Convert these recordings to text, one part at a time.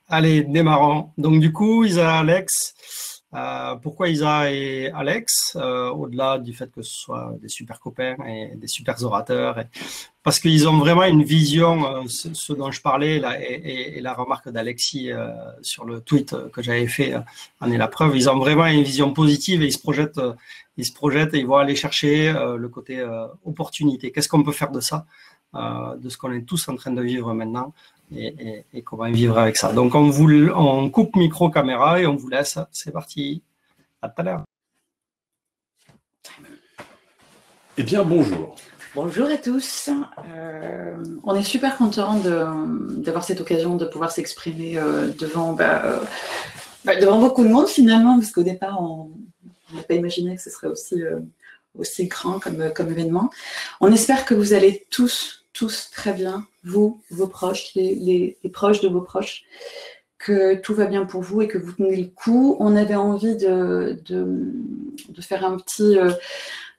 Allez, démarrons. Donc, du coup, Isa et Alex. Pourquoi Isa et Alex, au-delà du fait que ce soit des super copains et des super orateurs, parce qu'ils ont vraiment une vision, ce dont je parlais là, et la remarque d'Alexis sur le tweet que j'avais fait en est la preuve. Ils ont vraiment une vision positive et ils se projettent et ils vont aller chercher le côté opportunité. Qu'est-ce qu'on peut faire de ça, de ce qu'on est tous en train de vivre maintenant? Et comment vivre avec ça. Donc, on coupe micro, caméra et on vous laisse. C'est parti. À tout à l'heure. Eh bien, bonjour. Bonjour à tous. On est super contents d'avoir cette occasion de pouvoir s'exprimer devant beaucoup de monde finalement, parce qu'au départ, on n'a pas imaginé que ce serait aussi grand comme événement. On espère que vous allez tous très bien, vous, vos proches, les proches de vos proches, que tout va bien pour vous et que vous tenez le coup. On avait envie de faire un petit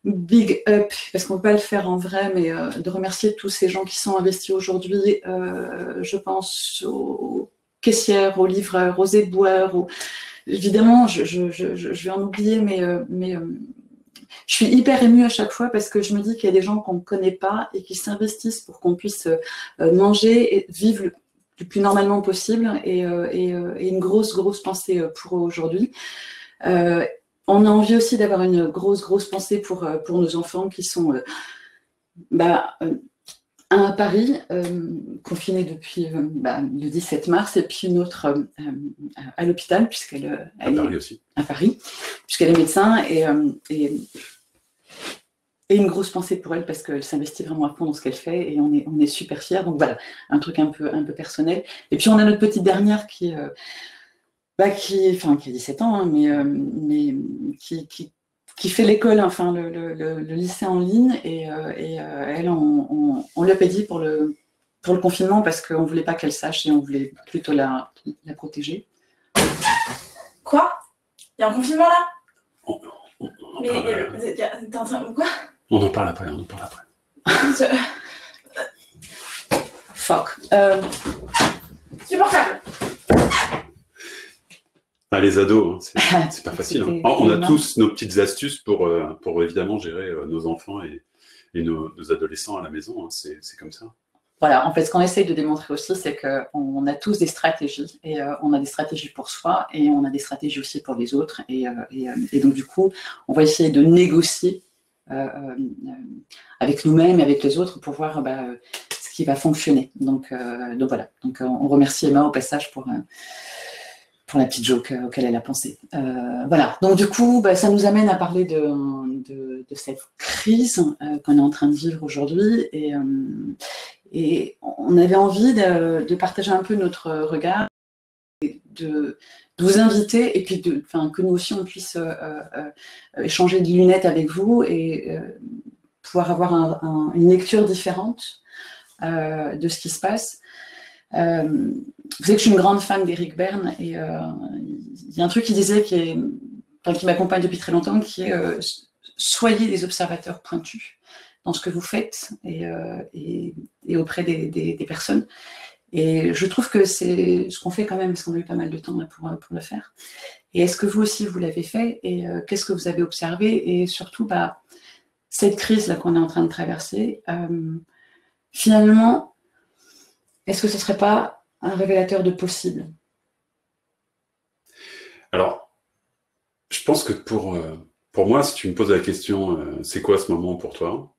big up, parce qu'on ne peut pas le faire en vrai, mais de remercier tous ces gens qui sont investis aujourd'hui. Je pense aux caissières, aux livreurs, aux éboueurs. Évidemment, je vais en oublier, mais je suis hyper émue à chaque fois parce que je me dis qu'il y a des gens qu'on ne connaît pas et qui s'investissent pour qu'on puisse manger et vivre le plus normalement possible et une grosse pensée pour eux aujourd'hui. On a envie aussi d'avoir une grosse pensée pour nos enfants qui sont un à Paris, confinée depuis le 17 mars, et puis une autre à l'hôpital, puisqu'elle Paris aussi. À Paris, puisqu'elle est médecin, et une grosse pensée pour elle, parce qu'elle s'investit vraiment à fond dans ce qu'elle fait, et on est super fiers. Donc voilà, un truc un peu personnel. Et puis on a notre petite dernière qui a 17 ans, hein, mais qui fait l'école, enfin le lycée en ligne, et elle, on lui a pas dit pour le confinement parce qu'on ne voulait pas qu'elle sache et on voulait plutôt la protéger. Quoi? Il y a un confinement là? Mais t'es en train de quoi? On en parle après. Fuck. Supportable. Ah, les ados, hein, c'est pas facile. Hein. On a tous nos petites astuces pour évidemment gérer nos enfants et nos adolescents à la maison. Hein. C'est comme ça. Voilà, en fait, ce qu'on essaye de démontrer aussi, c'est qu'on a tous des stratégies, et on a des stratégies pour soi, et on a des stratégies aussi pour les autres, et donc du coup, on va essayer de négocier avec nous-mêmes et avec les autres pour voir ce qui va fonctionner. Donc voilà, donc on remercie Emma au passage pour la petite joke auquel elle a pensé. Voilà, donc du coup, ça nous amène à parler de cette crise qu'on est en train de vivre aujourd'hui, et on avait envie de partager un peu notre regard, de vous inviter, et puis que nous aussi on puisse échanger de lunettes avec vous et pouvoir avoir une lecture différente de ce qui se passe. Vous savez que je suis une grande fan d'Éric Berne, et il y a un truc qu'il disait qui m'accompagne depuis très longtemps, qui est soyez des observateurs pointus dans ce que vous faites et auprès des personnes. Et je trouve que c'est ce qu'on fait quand même, parce qu'on a eu pas mal de temps là, pour le faire. Et est-ce que vous aussi, vous l'avez fait? Et qu'est-ce que vous avez observé? Et surtout, cette crise-là qu'on est en train de traverser, finalement, est-ce que ce ne serait pas un révélateur de possible? Alors, je pense que pour moi, si tu me poses la question, c'est quoi ce moment pour toi?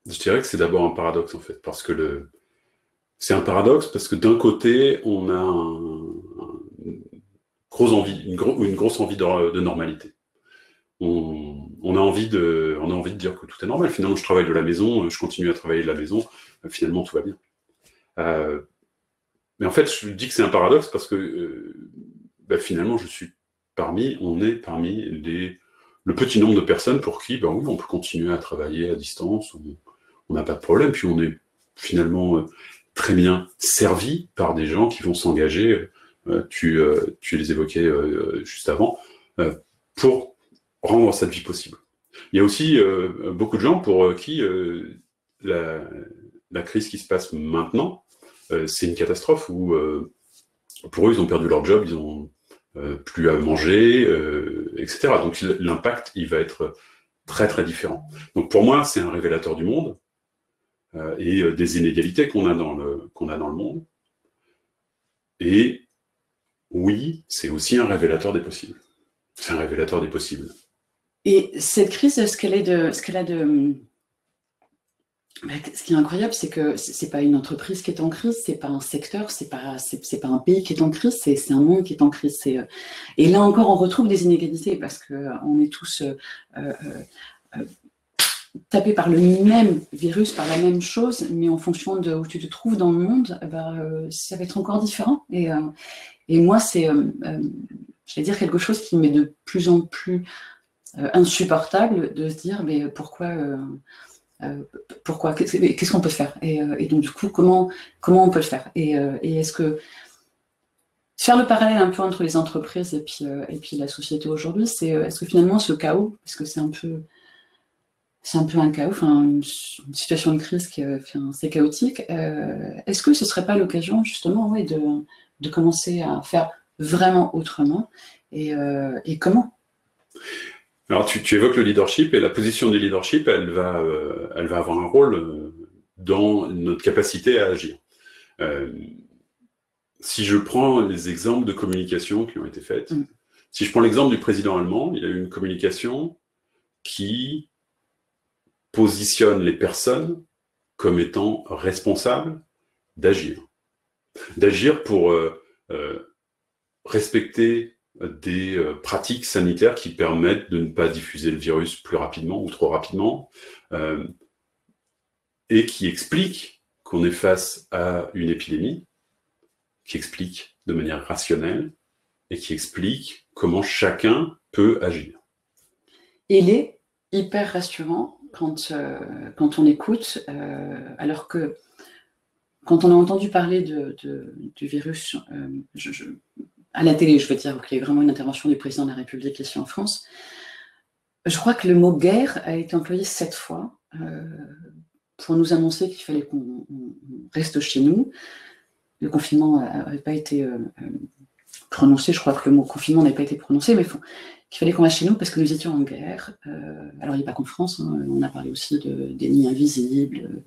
Je dirais que c'est d'abord un paradoxe en fait, parce que c'est un paradoxe parce que d'un côté, on a une grosse envie de normalité. On a envie de dire que tout est normal. Finalement, je travaille de la maison, je continue à travailler de la maison, finalement tout va bien. Mais en fait, je dis que c'est un paradoxe parce que finalement, on est parmi le petit nombre de personnes pour qui, oui, on peut continuer à travailler à distance, on n'a pas de problème, puis on est finalement très bien servi par des gens qui vont s'engager, tu les évoquais juste avant, pour rendre cette vie possible. Il y a aussi beaucoup de gens pour qui la crise qui se passe maintenant c'est une catastrophe où, pour eux, ils ont perdu leur job, ils ont plus à manger, etc. Donc l'impact, il va être très très différent. Donc pour moi, c'est un révélateur du monde et des inégalités qu'on a dans le monde. Et oui, c'est aussi un révélateur des possibles. C'est un révélateur des possibles. Et cette crise, ce qu'elle a de... Ce qui est incroyable, c'est que c'est pas une entreprise qui est en crise, c'est pas un secteur, c'est pas un pays qui est en crise, c'est un monde qui est en crise. Et là encore, on retrouve des inégalités parce que on est tous tapés par le même virus, par la même chose, mais en fonction de où tu te trouves dans le monde, ça va être encore différent. Et moi, c'est, je vais dire quelque chose qui m'est de plus en plus insupportable de se dire, mais pourquoi qu'est-ce qu'on peut faire et donc du coup comment on peut le faire et est-ce que faire le parallèle un peu entre les entreprises et puis la société aujourd'hui, c'est est-ce que finalement ce chaos, parce que c'est un peu un chaos, enfin une situation de crise qui est assez chaotique, est-ce que ce serait pas l'occasion justement de commencer à faire vraiment autrement et comment? Alors, tu évoques le leadership, et la position du leadership, elle va avoir un rôle dans notre capacité à agir. Si je prends les exemples de communication qui ont été faites, si je prends l'exemple du président allemand, il a eu une communication qui positionne les personnes comme étant responsables d'agir. D'agir pour respecter des pratiques sanitaires qui permettent de ne pas diffuser le virus plus rapidement ou trop rapidement, et qui expliquent qu'on est face à une épidémie, qui explique de manière rationnelle, et qui explique comment chacun peut agir. Il est hyper rassurant quand on écoute, alors que quand on a entendu parler du virus, à la télé, je veux dire, qu'il y a eu vraiment une intervention du président de la République ici en France, je crois que le mot guerre a été employé 7 fois pour nous annoncer qu'il fallait qu'on reste chez nous. Le confinement n'avait pas été prononcé, je crois que le mot confinement n'avait pas été prononcé, mais qu'il fallait qu'on reste chez nous parce que nous étions en guerre. Alors il n'y a pas qu'en France, hein, on a parlé aussi d'ennemis invisibles.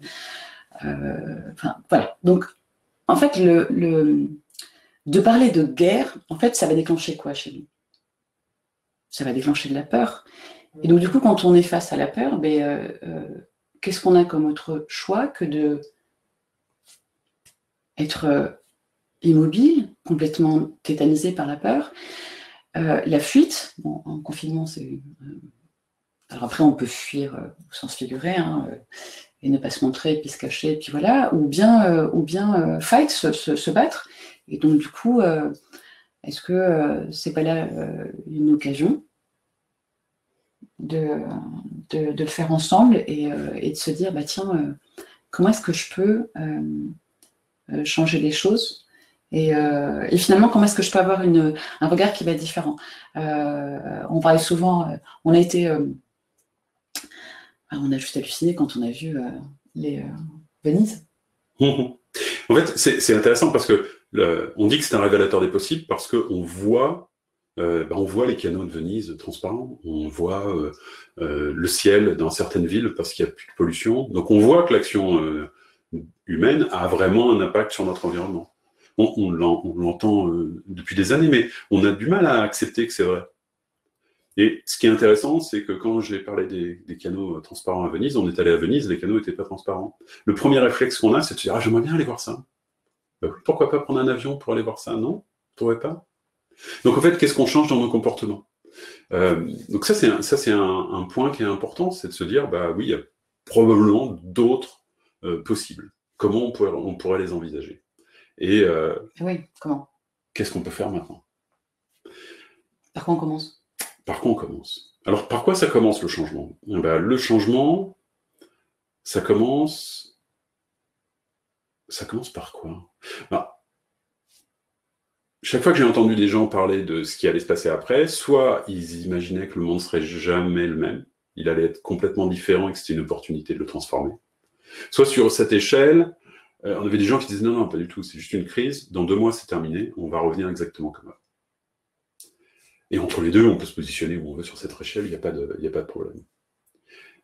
Enfin, voilà. Donc, en fait, de parler de guerre, en fait, ça va déclencher quoi chez nous? Ça va déclencher de la peur. Et donc, du coup, quand on est face à la peur, qu'est-ce qu'on a comme autre choix que de être immobile, complètement tétanisé par la peur? La fuite, bon, en confinement, c'est... alors après, on peut fuir au sens figuré, hein, et ne pas se montrer, et puis se cacher, et puis voilà, ou bien fight, se battre. Et donc, du coup, est-ce que c'est pas là une occasion de le faire ensemble et de se dire, tiens, comment est-ce que je peux changer les choses et finalement, comment est-ce que je peux avoir un regard qui va être différent? On parlait souvent, on a juste halluciné quand on a vu les Venise. En fait, c'est intéressant parce que on dit que c'est un révélateur des possibles parce qu'on voit, on voit les canaux de Venise transparents, on voit le ciel dans certaines villes parce qu'il n'y a plus de pollution. Donc on voit que l'action humaine a vraiment un impact sur notre environnement. On l'entend depuis des années, mais on a du mal à accepter que c'est vrai. Et ce qui est intéressant, c'est que quand j'ai parlé des canaux transparents à Venise, on est allé à Venise, les canaux n'étaient pas transparents. Le premier réflexe qu'on a, c'est de se dire « Ah, j'aimerais bien aller voir ça. » Pourquoi pas prendre un avion pour aller voir ça? Non? Vous ne trouvez pas? Donc en fait, qu'est-ce qu'on change dans nos comportements? Donc ça, c'est un point qui est important, c'est de se dire « Oui, il y a probablement d'autres possibles. Comment on pourrait les envisager? » Et oui, comment? Qu'est-ce qu'on peut faire maintenant? Par quoi on commence? Par quoi on commence? Alors, par quoi ça commence le changement? Le changement, ça commence par quoi? Chaque fois que j'ai entendu des gens parler de ce qui allait se passer après, soit ils imaginaient que le monde serait jamais le même, il allait être complètement différent et que c'était une opportunité de le transformer. Soit sur cette échelle, On avait des gens qui disaient non, pas du tout, c'est juste une crise, dans 2 mois c'est terminé, on va revenir exactement comme avant. Et entre les deux, on peut se positionner où on veut sur cette échelle, il n'y a pas de problème.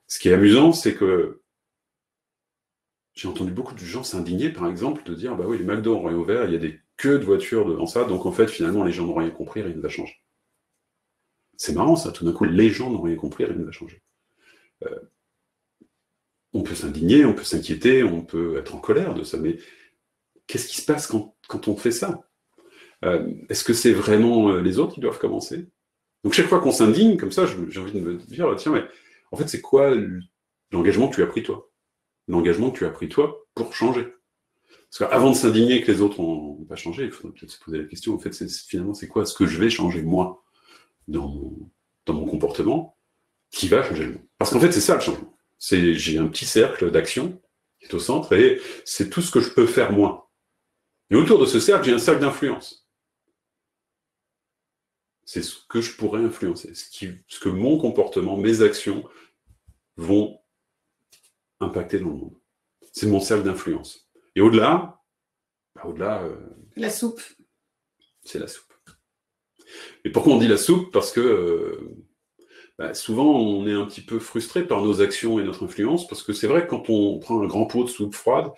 Ce qui est amusant, c'est que j'ai entendu beaucoup de gens s'indigner, par exemple, de dire, bah oui, les McDo ont réouvert, il y a des queues de voitures devant ça, donc en fait, finalement, les gens n'ont rien compris, rien ne va changer. C'est marrant ça, tout d'un coup, les gens n'ont rien compris, rien ne va changer. On peut s'indigner, on peut s'inquiéter, on peut être en colère de ça, mais qu'est-ce qui se passe quand on fait ça? Est-ce que c'est vraiment les autres qui doivent commencer? Donc chaque fois qu'on s'indigne, comme ça, j'ai envie de me dire, tiens, mais en fait, c'est quoi l'engagement que tu as pris toi? L'engagement que tu as pris toi pour changer. Parce qu'avant de s'indigner que les autres n'ont pas changé, il faudrait peut-être se poser la question, en fait, finalement, c'est quoi ce que je vais changer, moi, dans mon comportement, qui va changer le monde? Parce qu'en fait, c'est ça le changement. J'ai un petit cercle d'action qui est au centre, et c'est tout ce que je peux faire moi. Et autour de ce cercle, j'ai un cercle d'influence. C'est ce que je pourrais influencer, ce que mon comportement, mes actions vont impacter dans le monde. C'est mon cercle d'influence. Et au-delà, la soupe. C'est la soupe. Et pourquoi on dit la soupe? Parce que souvent, on est un petit peu frustré par nos actions et notre influence, parce que c'est vrai que quand on prend un grand pot de soupe froide,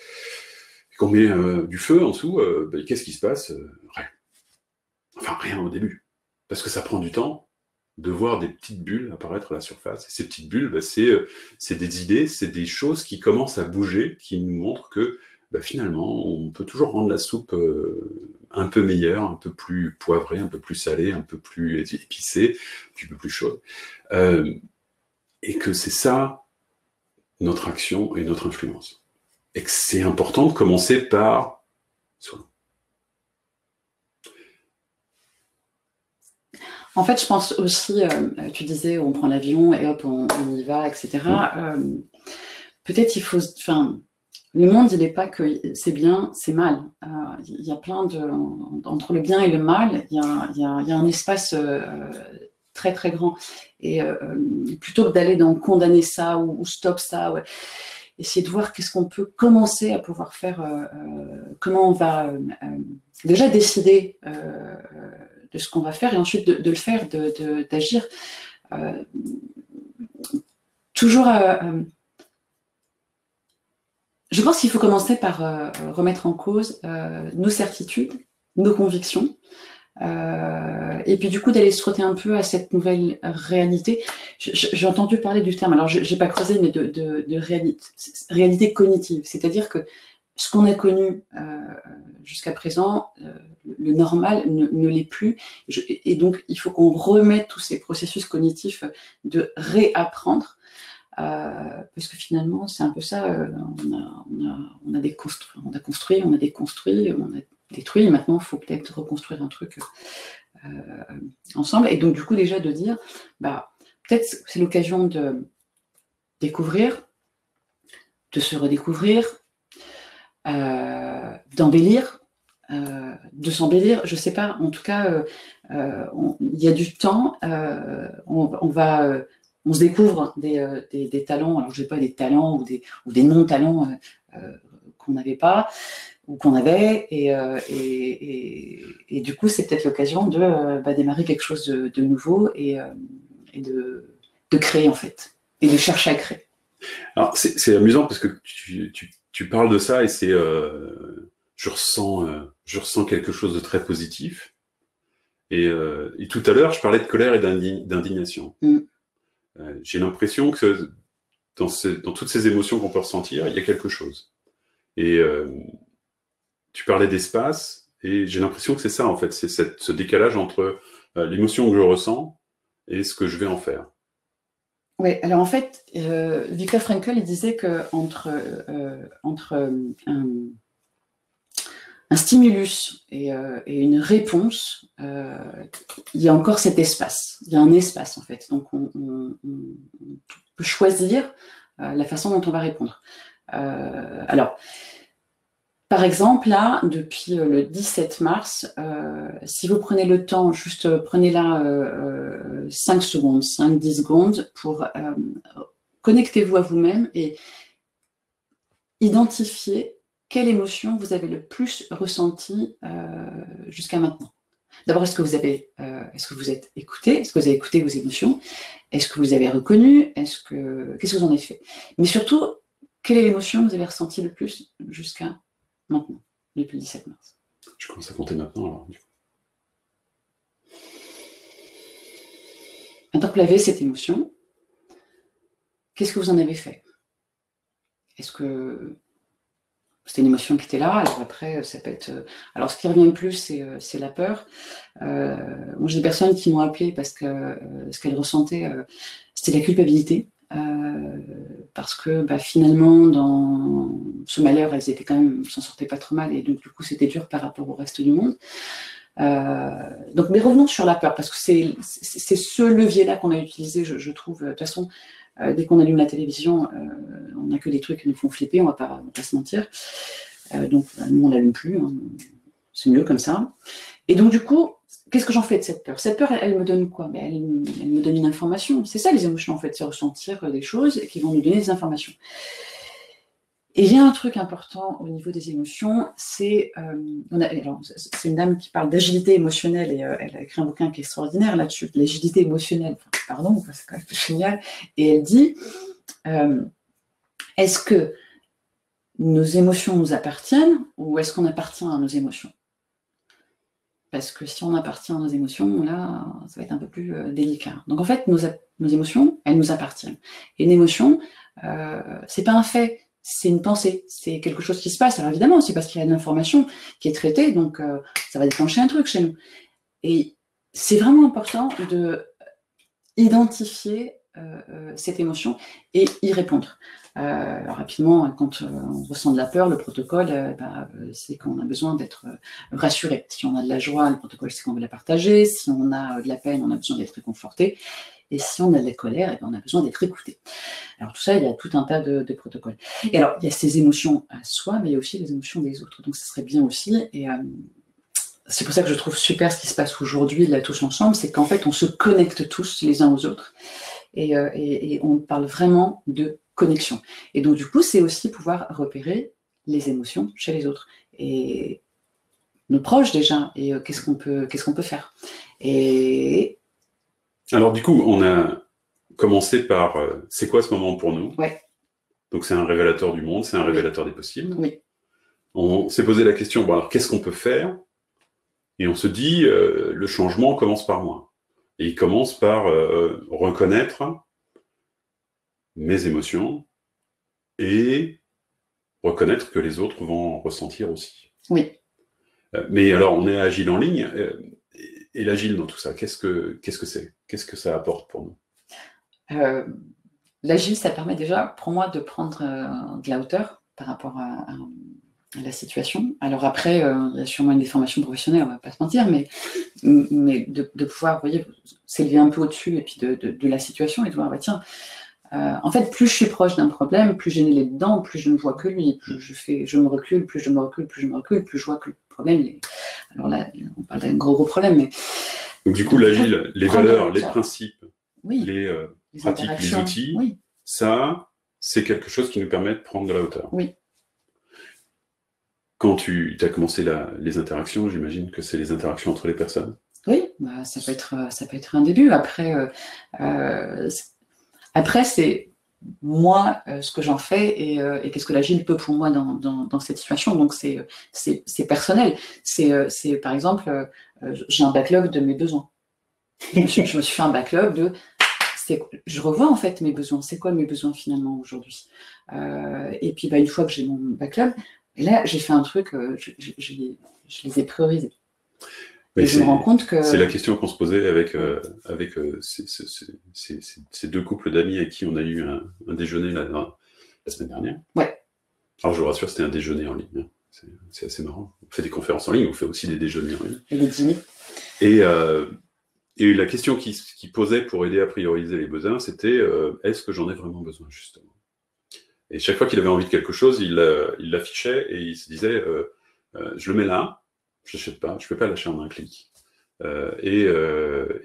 et qu'on met du feu en dessous, qu'est-ce qui se passe? Rien. Enfin, rien au début. Parce que ça prend du temps de voir des petites bulles apparaître à la surface. Et ces petites bulles, c'est des idées, c'est des choses qui commencent à bouger, qui nous montrent que finalement, on peut toujours rendre la soupe un peu meilleure, un peu plus poivrée, un peu plus salée, un peu plus épicée, un peu plus chaude. Et que c'est ça, notre action et notre influence. Et que c'est important de commencer par soi. En fait, je pense aussi, tu disais, on prend l'avion et hop, on y va, etc. Peut-être il faut... Enfin, le monde, il n'est pas que c'est bien, c'est mal. Il y a plein de... Entre le bien et le mal, il y a un espace très, très grand. Et plutôt que d'aller dans condamner ça ou stop ça, essayer de voir qu'est-ce qu'on peut commencer à pouvoir faire, comment on va déjà décider de ce qu'on va faire et ensuite de le faire, d'agir. Toujours, je pense qu'il faut commencer par remettre en cause nos certitudes, nos convictions, et puis du coup d'aller se frotter un peu à cette nouvelle réalité. J'ai entendu parler du terme, alors je n'ai pas creusé, mais de réalité cognitive, c'est-à-dire que ce qu'on a connu jusqu'à présent, le normal ne l'est plus. Et donc, il faut qu'on remette tous ces processus cognitifs de réapprendre. Parce que finalement, c'est un peu ça. On a construit, on a déconstruit, on a détruit. Et maintenant, il faut peut-être reconstruire un truc ensemble. Et donc, du coup, déjà de dire, peut-être c'est l'occasion de découvrir, de se redécouvrir, d'embellir, de s'embellir, je ne sais pas, en tout cas, il y a du temps, on se découvre des talents, alors je ne sais pas, des talents ou des non-talents qu'on n'avait pas, ou qu'on avait, et du coup, c'est peut-être l'occasion de démarrer quelque chose de nouveau et de créer, en fait, et de chercher à créer. Alors, c'est amusant parce que tu parles de ça et je ressens quelque chose de très positif. Et tout à l'heure, je parlais de colère et d'indignation. J'ai l'impression que dans toutes ces émotions qu'on peut ressentir, il y a quelque chose. Et tu parlais d'espace, et j'ai l'impression que c'est ça, en fait. C'est ce décalage entre l'émotion que je ressens et ce que je vais en faire. Oui, alors en fait, Viktor Frankl, il disait qu'entre un stimulus et une réponse, il y a encore cet espace. Il y a un espace, en fait. Donc, on peut choisir la façon dont on va répondre. Alors, par exemple, là, depuis le 17 mars, si vous prenez le temps, juste prenez là 5 secondes, 5-10 secondes pour connectez-vous à vous-même et identifier quelle émotion vous avez le plus ressenti jusqu'à maintenant? D'abord, est-ce que vous êtes écouté? Est-ce que vous avez écouté vos émotions? Est-ce que vous avez reconnu? Qu'est-ce que vous en avez fait? Mais surtout, quelle est l'émotion que vous avez ressentie le plus jusqu'à maintenant, depuis le 17 mars? Je commence à compter maintenant, alors. Maintenant que vous avez cette émotion, qu'est-ce que vous en avez fait? Est-ce que c'était une émotion qui était là? Alors après, ça peut être... Alors ce qui revient le plus, c'est la peur. Moi, j'ai des personnes qui m'ont appelé parce que ce qu'elles ressentaient, c'était la culpabilité. Parce que finalement, dans ce malheur, elles étaient quand même, s'en sortaient pas trop mal, et donc du coup, c'était dur par rapport au reste du monde. Donc, mais revenons sur la peur, parce que c'est ce levier-là qu'on a utilisé, je trouve. De toute façon, dès qu'on allume la télévision, on n'a que des trucs qui nous font flipper, on va pas se mentir. Donc, nous, on ne l'allume plus, hein. C'est mieux comme ça. Et donc, du coup, qu'est-ce que j'en fais de cette peur? Cette peur, elle me donne quoi? Elle me donne une information. C'est ça les émotions, en fait, c'est ressentir des choses qui vont nous donner des informations. Et il y a un truc important au niveau des émotions, c'est une dame qui parle d'agilité émotionnelle, et elle a écrit un bouquin qui est extraordinaire là-dessus, l'agilité émotionnelle, pardon, c'est quand même génial, et elle dit, est-ce que nos émotions nous appartiennent, ou est-ce qu'on appartient à nos émotions? Parce que si on appartient à nos émotions, là, ça va être un peu plus délicat. Donc en fait, nos émotions, elles nous appartiennent. Et une émotion, c'est pas un fait, c'est une pensée, c'est quelque chose qui se passe. Alors évidemment, c'est parce qu'il y a une information qui est traitée, donc ça va déclencher un truc chez nous. Et c'est vraiment important de identifier cette émotion et y répondre. Alors rapidement, quand on ressent de la peur, le protocole, c'est qu'on a besoin d'être rassuré. Si on a de la joie, le protocole, c'est qu'on veut la partager. Si on a de la peine, on a besoin d'être réconforté. Et si on a de la colère, on a besoin d'être écouté. Alors tout ça, il y a tout un tas de protocoles. Et alors, il y a ces émotions à soi, mais il y a aussi les émotions des autres. Donc, ce serait bien aussi. Et c'est pour ça que je trouve super ce qui se passe aujourd'hui, là, tous ensemble, c'est qu'en fait, on se connecte tous les uns aux autres. Et on parle vraiment de connexion. Et donc, du coup, c'est aussi pouvoir repérer les émotions chez les autres. Et nos proches, déjà. Et qu'est-ce qu'on peut faire? Et... Alors, du coup, on a commencé par c'est quoi ce moment pour nous? Ouais. Donc, c'est un révélateur du monde, c'est un révélateur des possibles. Oui. On s'est posé la question, bon, alors, qu'est-ce qu'on peut faire? Et on se dit, le changement commence par moi. Et il commence par reconnaître mes émotions et reconnaître que les autres vont ressentir aussi. Oui. Mais alors, on est agile en ligne, et l'agile dans tout ça, qu'est-ce que c'est? Qu'est-ce que ça apporte pour nous? L'agile, ça permet déjà, pour moi, de prendre de la hauteur par rapport à la situation. Alors après, il y a sûrement une déformation professionnelle, on ne va pas se mentir, mais de pouvoir, vous voyez, s'élever un peu au-dessus et puis de la situation et de voir, tiens, en fait, plus je suis proche d'un problème, plus j'ai les dents, plus je ne vois que lui, plus je me recule, plus je me recule, plus je vois que le problème, alors là, on parle d'un gros problème, mais... Donc du coup, l'agile, les valeurs, les principes, oui, les pratiques, les outils, oui. Ça, c'est quelque chose qui nous permet de prendre de la hauteur. Oui. Quand tu as commencé les interactions, j'imagine que c'est les interactions entre les personnes. Oui, ça peut être un début. Après, c'est moi ce que j'en fais et qu'est-ce que l'agile peut pour moi dans cette situation. Donc c'est personnel. C'est par exemple, j'ai un backlog de mes besoins. Je me suis fait un backlog de... Je revois en fait mes besoins. C'est quoi mes besoins finalement aujourd'hui? Et puis une fois que j'ai mon backlog, et là j'ai fait un truc, je les ai priorisés. Et je me rends compte que... C'est la question qu'on se posait avec ces deux couples d'amis avec qui on a eu un déjeuner la semaine dernière. Ouais. Alors je vous rassure, c'était un déjeuner en ligne. C'est assez marrant. On fait des conférences en ligne, on fait aussi des déjeuners en ligne. Et des dîners. Et la question qui posait pour aider à prioriser les besoins, c'était est-ce que j'en ai vraiment besoin, justement? Et chaque fois qu'il avait envie de quelque chose, il l'affichait et il se disait je le mets là, je l'achète pas, je peux pas lâcher en un clic. Et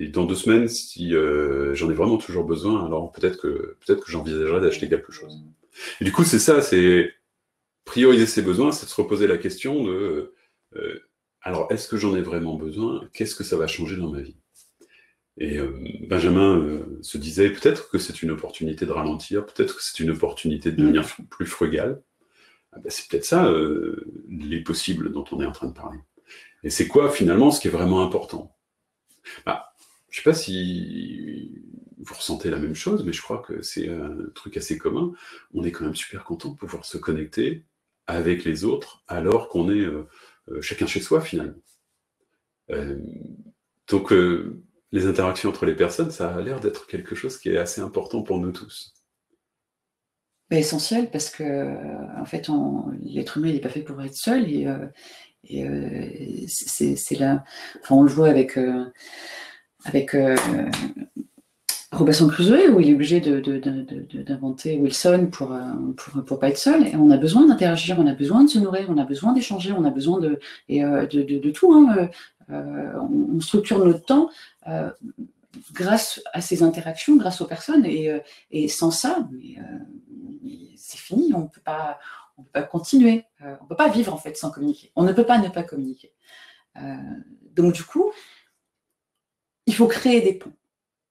dans 2 semaines, si j'en ai vraiment toujours besoin, alors peut-être que j'envisagerais d'acheter quelque chose. Et du coup, c'est ça, c'est prioriser ses besoins, c'est de se reposer la question de alors, est-ce que j'en ai vraiment besoin? Qu'est-ce que ça va changer dans ma vie? Et Benjamin se disait peut-être que c'est une opportunité de ralentir, peut-être que c'est une opportunité de devenir plus frugal. Ah ben, c'est peut-être ça les possibles dont on est en train de parler. Et c'est quoi finalement ce qui est vraiment important? Bah, je ne sais pas si vous ressentez la même chose, mais je crois que c'est un truc assez commun. On est quand même super content de pouvoir se connecter avec les autres alors qu'on est chacun chez soi finalement. Donc les interactions entre les personnes, ça a l'air d'être quelque chose qui est assez important pour nous tous. Essentiel parce que en fait, l'être humain n'est pas fait pour être seul c'est là. Enfin, on le voit avec Robinson Crusoe où il est obligé d'inventer Wilson pour pas être seul. Et on a besoin d'interagir, on a besoin de se nourrir, on a besoin d'échanger, on a besoin de tout. Hein. On structure notre temps grâce à ces interactions, grâce aux personnes, et sans ça, c'est fini, on ne peut pas continuer, on ne peut pas vivre en fait sans communiquer, on ne peut pas ne pas communiquer. Donc du coup, il faut créer des ponts,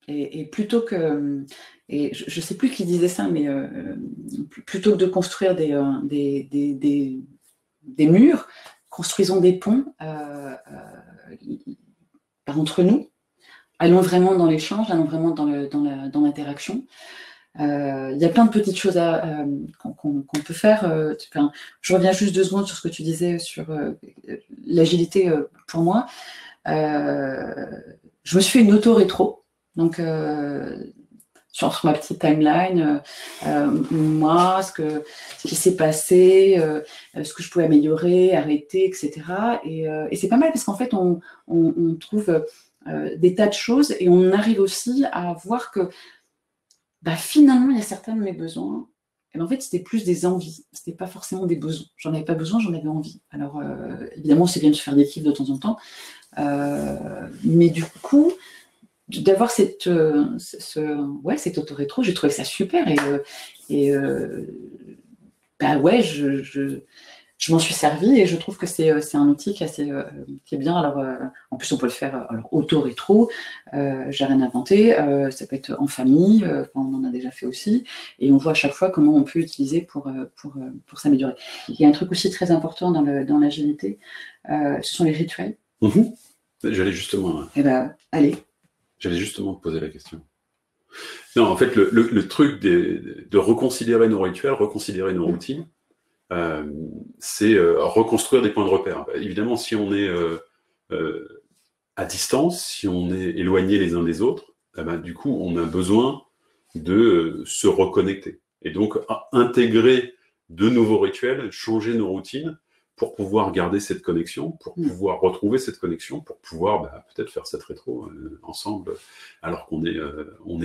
et plutôt que, et je ne sais plus qui disait ça, mais plutôt que de construire des murs, construisons des ponts entre nous. Allons vraiment dans l'échange, allons vraiment dans l'interaction. Il y a plein de petites choses qu'on peut faire. Je reviens juste 2 secondes sur ce que tu disais sur l'agilité pour moi. Je me suis fait une auto-rétro. Donc, sur ma petite timeline, moi, ce qui s'est passé, ce que je pouvais améliorer, arrêter, etc. Et c'est pas mal parce qu'en fait, on trouve des tas de choses et on arrive aussi à voir que finalement, il y a certains de mes besoins. Et en fait, c'était plus des envies. C'était pas forcément des besoins. J'en avais pas besoin, j'en avais envie. Alors, évidemment, c'est bien de se faire des kiffs de temps en temps. Mais du coup, d'avoir cette auto-rétro, j'ai trouvé ça super. Je m'en suis servie et je trouve que c'est un outil qui est bien. Alors, en plus, on peut le faire auto-rétro, j'ai rien inventé, ça peut être en famille, on en a déjà fait aussi, et on voit à chaque fois comment on peut utiliser pour s'améliorer. Il y a un truc aussi très important dans l'agilité, ce sont les rituels. J'allais justement... allez. J'allais justement te poser la question. Non, en fait, le truc de reconsidérer nos rituels, reconsidérer nos routines, c'est reconstruire des points de repère. Évidemment, si on est à distance, si on est éloigné les uns des autres, du coup, on a besoin de se reconnecter. Et donc, intégrer de nouveaux rituels, changer nos routines pour pouvoir garder cette connexion, pour pouvoir retrouver cette connexion, pour pouvoir peut-être faire cette rétro ensemble alors qu'on est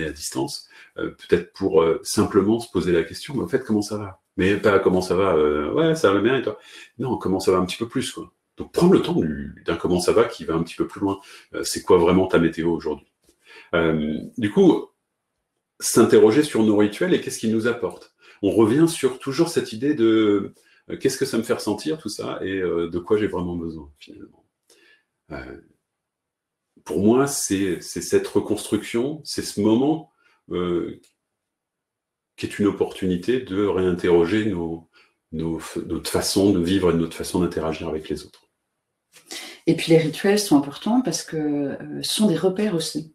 à distance. Peut-être pour simplement se poser la question, mais en fait, comment ça va? Mais pas comment ça va, ouais, ça va bien et toi? Non, comment ça va un petit peu plus, quoi. Donc prendre le temps d'un comment ça va qui va un petit peu plus loin. C'est quoi vraiment ta météo aujourd'hui? Du coup, s'interroger sur nos rituels et qu'est-ce qu'ils nous apportent. On revient sur toujours cette idée de qu'est-ce que ça me fait ressentir, tout ça, et de quoi j'ai vraiment besoin, finalement. Pour moi, c'est cette reconstruction, c'est ce moment qui est une opportunité de réinterroger notre façon de vivre et notre façon d'interagir avec les autres. Et puis les rituels sont importants parce que ce sont des repères aussi.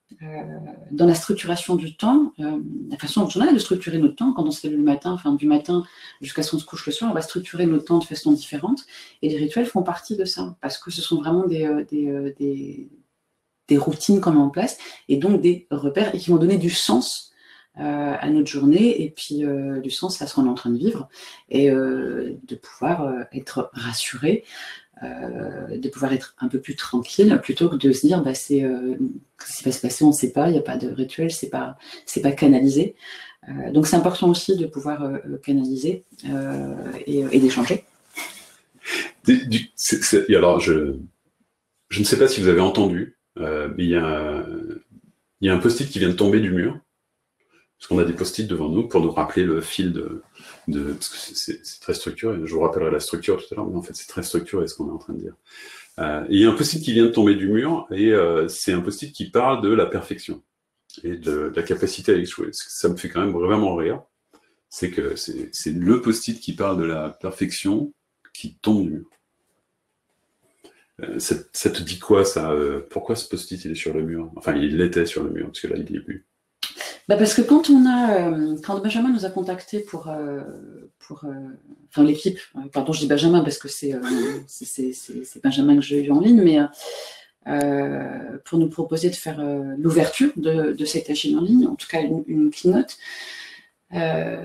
Dans la structuration du temps, la façon dont on a de structurer notre temps, quand on se lève le matin, enfin du matin jusqu'à ce qu'on se couche le soir, on va structurer notre temps de façon différente. Et les rituels font partie de ça, parce que ce sont vraiment des routines qu'on met en place, et donc des repères, et qui vont donner du sens à notre journée, et puis du sens à ce qu'on est en train de vivre, et de pouvoir être rassuré, de pouvoir être un peu plus tranquille, plutôt que de se dire ce qui va se passer, on ne sait pas, il n'y a pas de rituel, c'est pas canalisé. Donc c'est important aussi de pouvoir canaliser et d'échanger. Alors, je ne sais pas si vous avez entendu, mais il y a un post-it qui vient de tomber du mur. Parce qu'on a des post-it devant nous pour nous rappeler le fil parce que c'est très structuré. Je vous rappellerai la structure tout à l'heure, mais en fait, c'est très structuré ce qu'on est en train de dire. Et il y a un post-it qui vient de tomber du mur, et c'est un post-it qui parle de la perfection et de la capacité à échouer. Ça me fait quand même vraiment rire. C'est que c'est le post-it qui parle de la perfection qui tombe du mur. Ça te dit quoi, ça pourquoi ce post-it il est sur le mur? Enfin, il était sur le mur, parce que là, il n'y est plus. Parce que quand Benjamin nous a contactés pour l'équipe, pardon, je dis Benjamin parce que c'est Benjamin que j'ai eu en ligne, mais pour nous proposer de faire l'ouverture de cette Agile en ligne, en tout cas une keynote. À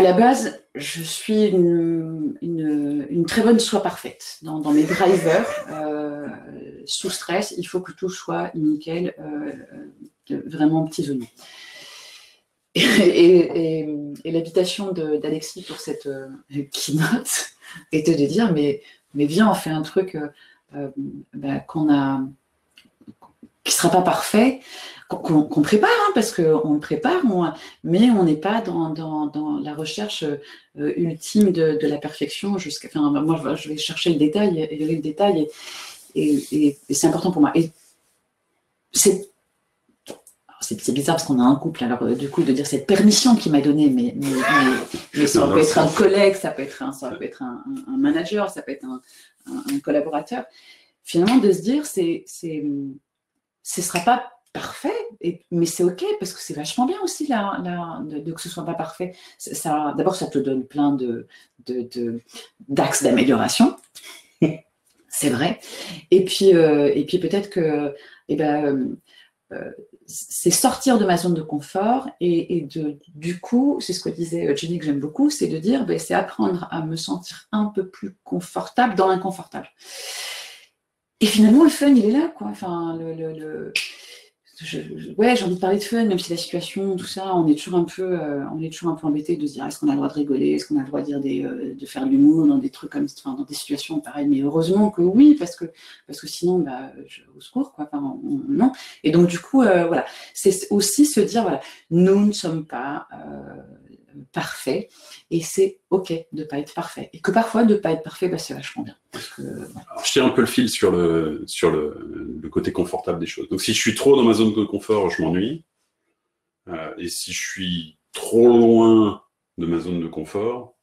la base, je suis une très bonne soi parfaite. Dans mes drivers, sous stress, il faut que tout soit nickel, vraiment petits oignons. Et l'invitation d'Alexis pour cette keynote était de dire mais viens, on fait un truc qui ne sera pas parfait, qu'on prépare, hein, parce qu'on le prépare, mais on n'est pas dans la recherche ultime de la perfection. Moi, je vais chercher le détail et le détail, et c'est important pour moi. Et c'est bizarre parce qu'on a un couple, alors du coup, de dire cette permission qu'il m'a donnée, mais ça peut être un collègue, ça peut être un manager, ça peut être un collaborateur. Finalement, de se dire, ce ne sera pas parfait, mais c'est OK, parce que c'est vachement bien aussi que ce ne soit pas parfait. D'abord, ça te donne plein d'axes d'amélioration, c'est vrai. Et puis peut-être que c'est sortir de ma zone de confort, et du coup, c'est ce que disait Jenny, que j'aime beaucoup, c'est de dire, c'est apprendre à me sentir un peu plus confortable dans l'inconfortable. Et finalement, le fun, il est là, quoi. Enfin, j'ai envie de parler de fun, même si la situation, tout ça, on est toujours un peu embêté de se dire, est-ce qu'on a le droit de rigoler, est-ce qu'on a le droit de dire de faire de l'humour dans des trucs comme, enfin, dans des situations pareilles. Mais heureusement que oui, parce que sinon, au secours, quoi. Enfin, non. Et donc, du coup, voilà, c'est aussi se dire, voilà, nous ne sommes pas parfaits, et c'est OK de ne pas être parfait. Et que parfois, de ne pas être parfait, c'est vachement bien. Alors, je tire un peu le fil sur le côté confortable des choses. Donc, si je suis trop dans ma zone de confort, je m'ennuie. Et si je suis trop loin de ma zone de confort,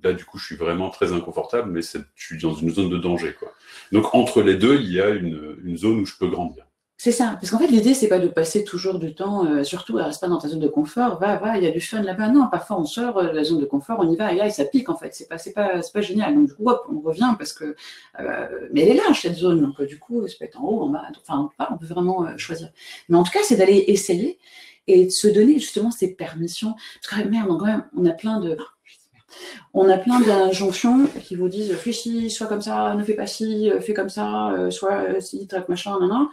là, du coup, je suis vraiment très inconfortable, mais je suis dans une zone de danger, quoi. Donc, entre les deux, il y a une zone où je peux grandir. C'est ça, parce qu'en fait, l'idée, c'est pas de passer toujours du temps, surtout, reste pas dans ta zone de confort, va, il y a du fun là-bas. Non, parfois, on sort de la zone de confort, on y va, et là, ça pique, en fait. C'est pas génial. Donc, du coup, hop, on revient, parce que. Mais elle est là, cette zone. Donc, du coup, ça peut être en haut, en bas. Enfin, on peut vraiment choisir. Mais en tout cas, c'est d'aller essayer et de se donner, justement, ces permissions. Parce que, merde, quand même, on a plein d'injonctions qui vous disent, fais ci, sois comme ça, ne fais pas ci, fais comme ça, sois ci, traite machin, nan.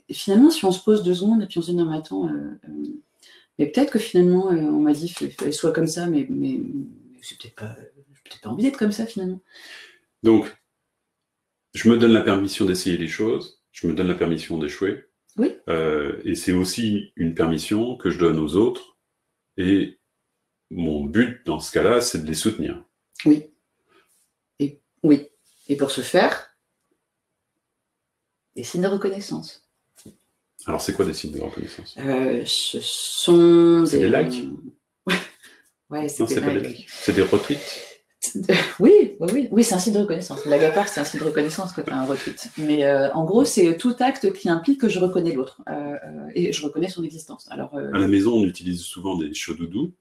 Finalement, si on se pose 2 secondes et puis on se dit non, mais attends, mais peut-être que finalement, on m'a dit sois comme ça, mais j'ai peut-être pas envie d'être comme ça finalement. Donc, je me donne la permission d'essayer les choses, je me donne la permission d'échouer. Oui. Et c'est aussi une permission que je donne aux autres. Et mon but dans ce cas-là, c'est de les soutenir. Oui. Et pour ce faire, des signes de reconnaissance. Alors, c'est quoi des signes de reconnaissance? Ce sont des likes. Ouais, c'est non, c'est pas des likes. C'est des retweets. Oui, c'est un signe de reconnaissance. Blague à part, c'est un signe de reconnaissance quand tu as un retweet. Mais en gros, c'est tout acte qui implique que je reconnais l'autre et je reconnais son existence. Alors, à la maison, on utilise souvent des chaud-doudous.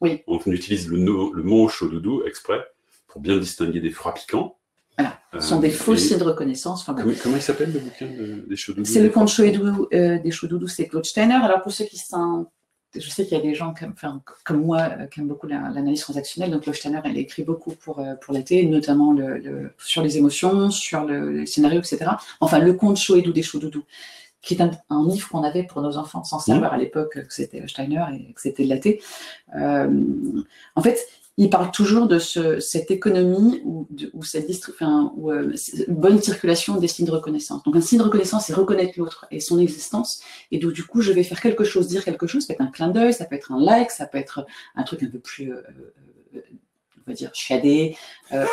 Oui. On utilise le mot chaud-doudou exprès pour bien distinguer des froids piquants. Voilà. Ce sont des faux signes de reconnaissance. Enfin, comment il s'appelle le bouquin des chaud-doudous? C'est le conte des chaud-doudous, c'est Claude Steiner. Alors pour ceux qui sont... Je sais qu'il y a des gens comme moi qui aiment beaucoup l'analyse transactionnelle. Donc Claude Steiner, elle écrit beaucoup pour l'été, notamment sur les émotions, sur le scénario, etc. Enfin, le conte chaud et doux des chaud-doudous, qui est un livre qu'on avait pour nos enfants sans savoir à l'époque que c'était Steiner et que c'était de l'été. En fait, il parle toujours de cette économie ou cette bonne circulation des signes de reconnaissance. Donc un signe de reconnaissance, c'est reconnaître l'autre et son existence. Et donc du coup, je vais faire quelque chose, dire quelque chose, ça peut être un clin d'œil, ça peut être un like, ça peut être un truc un peu plus, on va dire, chiadé. On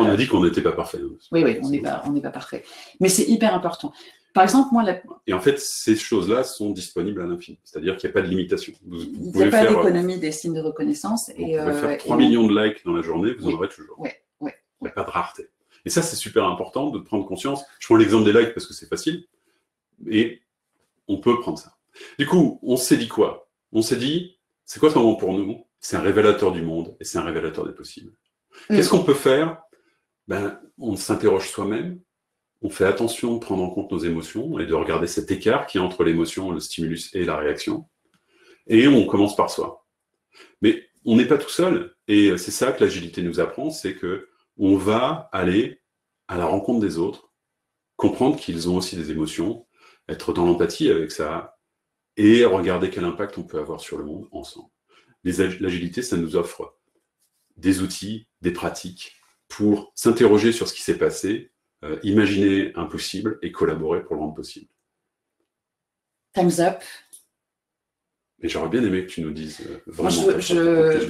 a dit qu'on n'était pas parfait. Oui, on n'est pas parfait. Mais c'est hyper important. Par exemple, moi... Et en fait, ces choses-là sont disponibles à l'infini. C'est-à-dire qu'il n'y a pas de limitation. Il n'y a pas d'économie des signes de reconnaissance. Vous pouvez faire 3 millions de likes dans la journée, vous en aurez toujours. Il n'y a pas de rareté. Et ça, c'est super important de prendre conscience. Je prends l'exemple des likes parce que c'est facile. Et on peut prendre ça. Du coup, on s'est dit quoi? On s'est dit, c'est quoi ce moment pour nous? C'est un révélateur du monde et c'est un révélateur des possibles. Qu'est-ce qu'on peut faire? On s'interroge soi-même. On fait attention de prendre en compte nos émotions et de regarder cet écart qui est entre l'émotion, le stimulus et la réaction. Et on commence par soi. Mais on n'est pas tout seul. Et c'est ça que l'agilité nous apprend, c'est que on va aller à la rencontre des autres, comprendre qu'ils ont aussi des émotions, être dans l'empathie avec ça, et regarder quel impact on peut avoir sur le monde ensemble. L'agilité, ça nous offre des outils, des pratiques pour s'interroger sur ce qui s'est passé, imaginer un possible et collaborer pour le rendre possible. Time's up. Et j'aurais bien aimé que tu nous dises vraiment.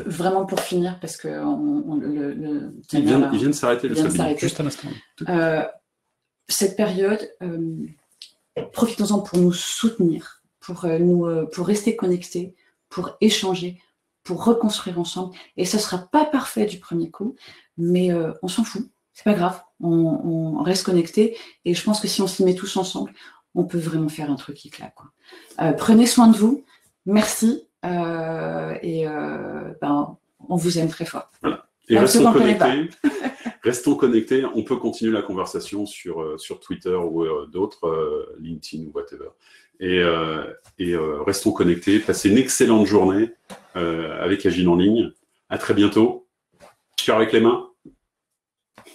Vraiment pour finir, parce que il vient de s'arrêter le sablier, juste à l'instant. Cette période, profitons-en pour nous soutenir, pour rester connectés, pour échanger, pour reconstruire ensemble. Et ce ne sera pas parfait du premier coup, mais on s'en fout. C'est pas grave, on reste connecté et je pense que si on s'y met tous ensemble, on peut vraiment faire un truc qui claque. Prenez soin de vous, merci on vous aime très fort. Voilà. Et restons connectés. Restons connectés. On peut continuer la conversation sur Twitter ou d'autres, LinkedIn ou whatever. Et restons connectés. Passez une excellente journée avec Agile en ligne. À très bientôt. Cœur avec les mains.